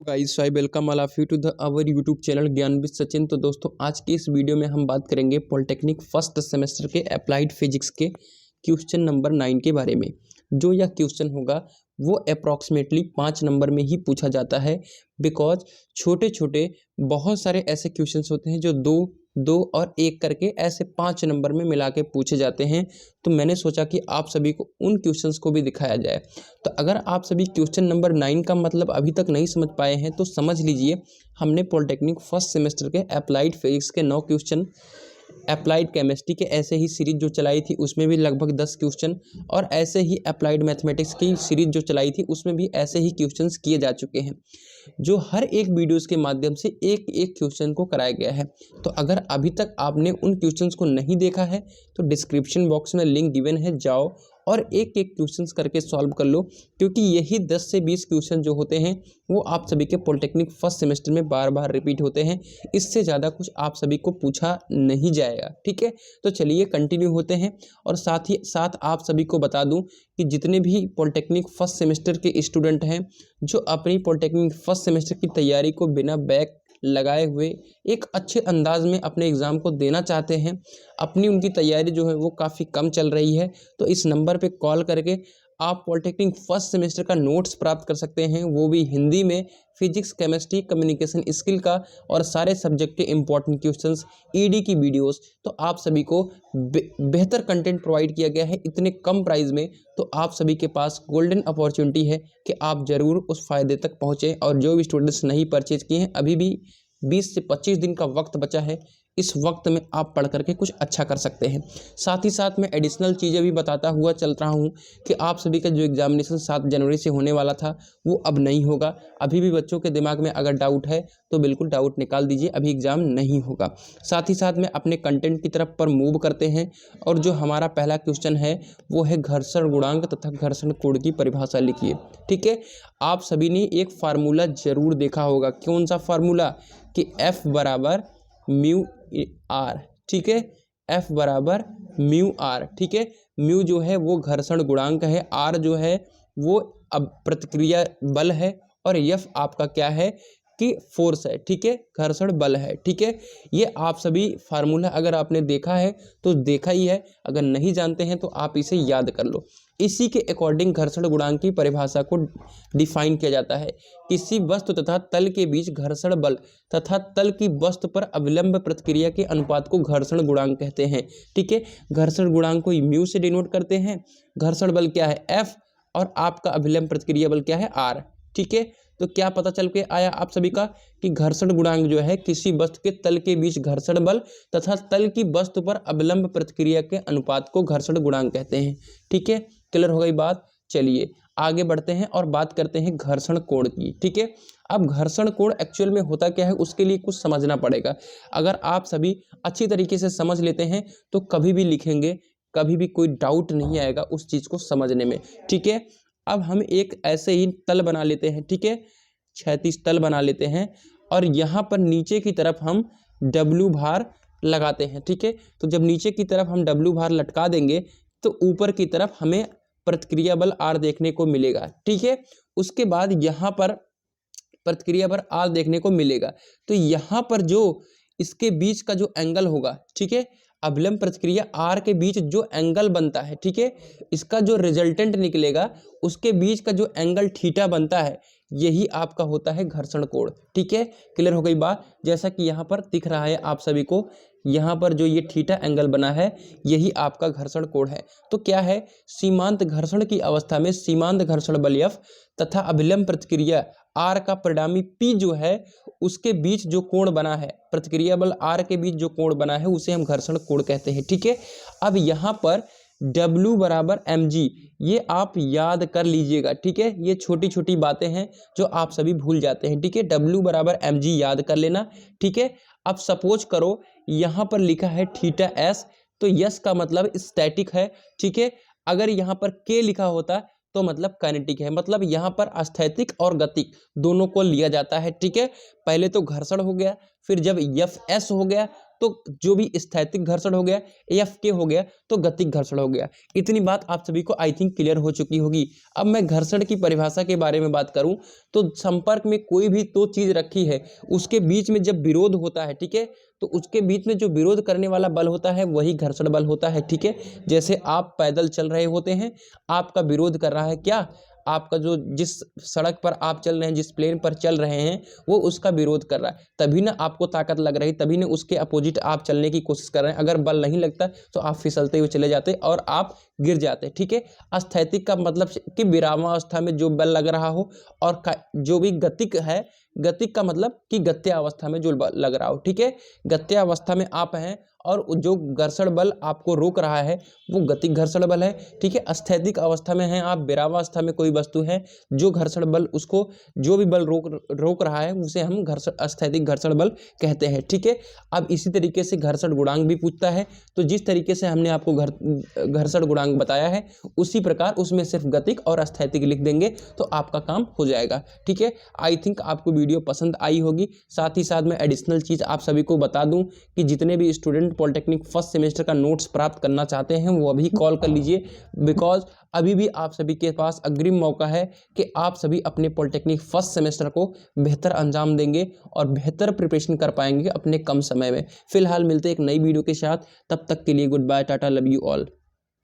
Guys I welcome all of you to the our YouTube channel Gyan with Sachin. तो दोस्तों आज की इस वीडियो में हम बात करेंगे पॉलिटेक्निक फर्स्ट सेमेस्टर के अप्लाइड फिजिक्स के क्वेश्चन नंबर 9 के बारे में। जो यह क्वेश्चन होगा वो अप्रॉक्सीमेटली 5 नंबर में ही पूछा जाता है, बिकॉज छोटे छोटे बहुत सारे ऐसे क्वेश्चंस होते हैं जो दो दो और एक करके ऐसे 5 नंबर में मिला के पूछे जाते हैं। तो मैंने सोचा कि आप सभी को उन क्वेश्चंस को भी दिखाया जाए। तो अगर आप सभी क्वेश्चन नंबर 9 का मतलब अभी तक नहीं समझ पाए हैं तो समझ लीजिए, हमने पॉलिटेक्निक फर्स्ट सेमेस्टर के अप्लाइड फिजिक्स के 9 क्वेश्चन, अप्लाइड केमिस्ट्री के ऐसे ही सीरीज जो चलाई थी उसमें भी लगभग 10 क्वेश्चन, और ऐसे ही अप्लाइड मैथमेटिक्स की सीरीज जो चलाई थी उसमें भी ऐसे ही क्वेश्चंस किए जा चुके हैं, जो हर एक वीडियोस के माध्यम से एक एक क्वेश्चन को कराया गया है। तो अगर अभी तक आपने उन क्वेश्चंस को नहीं देखा है तो डिस्क्रिप्शन बॉक्स में लिंक गिवन है, जाओ और एक एक क्वेश्चंस करके सॉल्व कर लो, क्योंकि यही 10 से 20 क्वेश्चन जो होते हैं वो आप सभी के पॉलिटेक्निक फर्स्ट सेमेस्टर में बार बार रिपीट होते हैं। इससे ज़्यादा कुछ आप सभी को पूछा नहीं जाएगा, ठीक है। तो चलिए कंटिन्यू होते हैं, और साथ ही साथ आप सभी को बता दूं कि जितने भी पॉलिटेक्निक फर्स्ट सेमेस्टर के स्टूडेंट हैं जो अपनी पॉलिटेक्निक फर्स्ट सेमेस्टर की तैयारी को बिना बैक लगाए हुए एक अच्छे अंदाज में अपने एग्ज़ाम को देना चाहते हैं, अपनी उनकी तैयारी जो है वो काफ़ी कम चल रही है, तो इस नंबर पे कॉल करके आप पॉलिटेक्निक फर्स्ट सेमेस्टर का नोट्स प्राप्त कर सकते हैं, वो भी हिंदी में, फिजिक्स, केमिस्ट्री, कम्युनिकेशन स्किल का, और सारे सब्जेक्ट के इंपॉर्टेंट क्वेश्चंस, ईडी की वीडियोस। तो आप सभी को बेहतर कंटेंट प्रोवाइड किया गया है इतने कम प्राइस में। तो आप सभी के पास गोल्डन अपॉर्चुनिटी है कि आप ज़रूर उस फ़ायदे तक पहुँचें। और जो भी स्टूडेंट्स नहीं परचेज किए हैं, अभी भी 20 से 25 दिन का वक्त बचा है, इस वक्त में आप पढ़ करके कुछ अच्छा कर सकते हैं। साथ ही साथ मैं एडिशनल चीज़ें भी बताता हुआ चल रहा हूँ कि आप सभी का जो एग्जामिनेशन 7 जनवरी से होने वाला था वो अब नहीं होगा। अभी भी बच्चों के दिमाग में अगर डाउट है तो बिल्कुल डाउट निकाल दीजिए, अभी एग्ज़ाम नहीं होगा। साथ ही साथ में अपने कंटेंट की तरफ पर मूव करते हैं, और जो हमारा पहला क्वेश्चन है वो है घर्षण गुणांक तथा घर्षण कोण की परिभाषा लिखिए, ठीक है। आप सभी ने एक फार्मूला जरूर देखा होगा, कौन सा फार्मूला, कि F बराबर म्यू आर, ठीक है, F बराबर म्यू आर, ठीक है। म्यू जो है वो घर्षण गुणांक है, आर जो है वो अब प्रतिक्रिया बल है, और F आपका क्या है कि फोर्स है, ठीक है, घर्षण बल है, ठीक है। ये आप सभी फार्मूला अगर आपने देखा है तो देखा ही है, अगर नहीं जानते हैं तो आप इसे याद कर लो। इसी के अकॉर्डिंग घर्षण गुणांक की परिभाषा को डिफाइन किया जाता है, किसी वस्तु तथा तल के बीच घर्षण बल तथा तल की वस्तु पर अविलंब प्रतिक्रिया के अनुपात को घर्षण गुणांक कहते हैं, ठीक है। घर्षण गुणांक को म्यू से डिनोट करते हैं, घर्षण बल क्या है F, और आपका अभिलंब प्रतिक्रिया बल क्या है R, ठीक है। तो क्या पता चल के आया आप सभी का कि घर्षण गुणांक जो है किसी वस्तु के तल के बीच घर्षण बल तथा तल की वस्तु पर अविलंब प्रतिक्रिया के अनुपात को घर्षण गुणांक कहते हैं, ठीक है। क्लियर हो गई बात। चलिए आगे बढ़ते हैं और बात करते हैं घर्षण कोण की, ठीक है। अब घर्षण कोण एक्चुअल में होता क्या है उसके लिए कुछ समझना पड़ेगा। अगर आप सभी अच्छी तरीके से समझ लेते हैं तो कभी भी लिखेंगे, कभी भी कोई डाउट नहीं आएगा उस चीज़ को समझने में, ठीक है। अब हम एक ऐसे ही तल बना लेते हैं, ठीक है, क्षैतिज तल बना लेते हैं, और यहाँ पर नीचे की तरफ हम W भार लगाते हैं, ठीक है। तो जब नीचे की तरफ हम W भार लटका देंगे तो ऊपर की तरफ हमें प्रतिक्रिया बल R देखने को मिलेगा, ठीक है। उसके बाद यहाँ पर प्रतिक्रिया बल R देखने को मिलेगा, तो यहाँ पर जो इसके बीच का जो एंगल होगा, ठीक है, अभिलंब प्रतिक्रिया R के बीच जो एंगल बनता है, ठीक है, इसका जो रिजल्टेंट निकलेगा उसके बीच का जो एंगल थीटा बनता है, यही आपका होता है घर्षण कोण, ठीक है। क्लियर हो गई बात। जैसा कि यहाँ पर दिख रहा है आप सभी को, यहाँ पर जो ये थीटा एंगल बना है यही आपका घर्षण कोण है। तो क्या है, सीमांत घर्षण की अवस्था में सीमांत घर्षण बल F तथा अभिलंब प्रतिक्रिया R का परिणामी P जो है उसके बीच जो कोण बना है, प्रतिक्रिया बल R के बीच जो कोण बना है उसे हम घर्षण कोण कहते हैं, ठीक है। अब यहाँ पर W बराबर mg, ये आप याद कर लीजिएगा, ठीक है। ये छोटी छोटी बातें हैं जो आप सभी भूल जाते हैं, ठीक है। W बराबर mg याद कर लेना, ठीक है। अब सपोज करो यहाँ पर लिखा है थीटा s, तो यस का मतलब स्टैटिक है, ठीक है। अगर यहाँ पर k लिखा होता तो मतलब काइनेटिक है, मतलब यहाँ पर स्थैतिक और गतिक दोनों को लिया जाता है, ठीक है। पहले तो घर्षण हो गया, फिर जब Fs हो गया तो जो भी स्थैतिक घर्षण हो गया, AF हो गया तो गतिक घर्षण हो गया। इतनी बात आप सभी को आई थिंक क्लियर हो चुकी होगी। अब मैं घर्षण की परिभाषा के बारे में बात करूं तो संपर्क में कोई भी दो चीज रखी है, उसके बीच में जब विरोध होता है, ठीक है, तो उसके बीच में जो विरोध करने वाला बल होता है वही घर्षण बल होता है, ठीक है। जैसे आप पैदल चल रहे होते हैं, आपका विरोध कर रहा है क्या, आपका जो जिस सड़क पर आप चल रहे हैं, जिस प्लेन पर चल रहे हैं, वो उसका विरोध कर रहा है, तभी ना आपको ताकत लग रही, तभी ना उसके अपोजिट आप चलने की कोशिश कर रहे हैं। अगर बल नहीं लगता तो आप फिसलते हुए चले जाते और आप गिर जाते, ठीक है। अस्थैतिक का मतलब कि विरामावस्था में जो बल लग रहा हो, और जो भी गतिक है, गतिक का मतलब कि गत्यावस्था में जो लग रहा हो, ठीक है। गत्यावस्था में आप हैं और जो घर्षण बल आपको रोक रहा है वो गतिक घर्षण बल है, ठीक है। अस्थैतिक अवस्था में हैं आप, विरामावस्था में कोई वस्तु है, जो घर्षण बल उसको जो भी बल रोक रहा है उसे हम अस्थैतिक घर्षण बल कहते हैं, ठीक है। अब इसी तरीके से घर्षण गुणांक भी पूछता है, तो जिस तरीके से हमने आपको घर्षण गुणांक बताया है उसी प्रकार उसमें सिर्फ गतिक और अस्थैतिक लिख देंगे तो आपका काम हो जाएगा, ठीक है। आई थिंक आपको वीडियो पसंद आई होगी। साथ ही साथ मैं एडिशनल चीज़ आप सभी को बता दूं कि जितने भी स्टूडेंट पॉलिटेक्निक फर्स्ट सेमेस्टर का नोट्स प्राप्त करना चाहते हैं वो अभी कॉल कर लीजिए, बिकॉज अभी भी आप सभी के पास अग्रिम मौका है कि आप सभी अपने पॉलिटेक्निक फर्स्ट सेमेस्टर को बेहतर अंजाम देंगे और बेहतर प्रिपरेशन कर पाएंगे अपने कम समय में। फिलहाल मिलते हैं एक नई वीडियो के साथ, तब तक के लिए good bye, tata, love you all.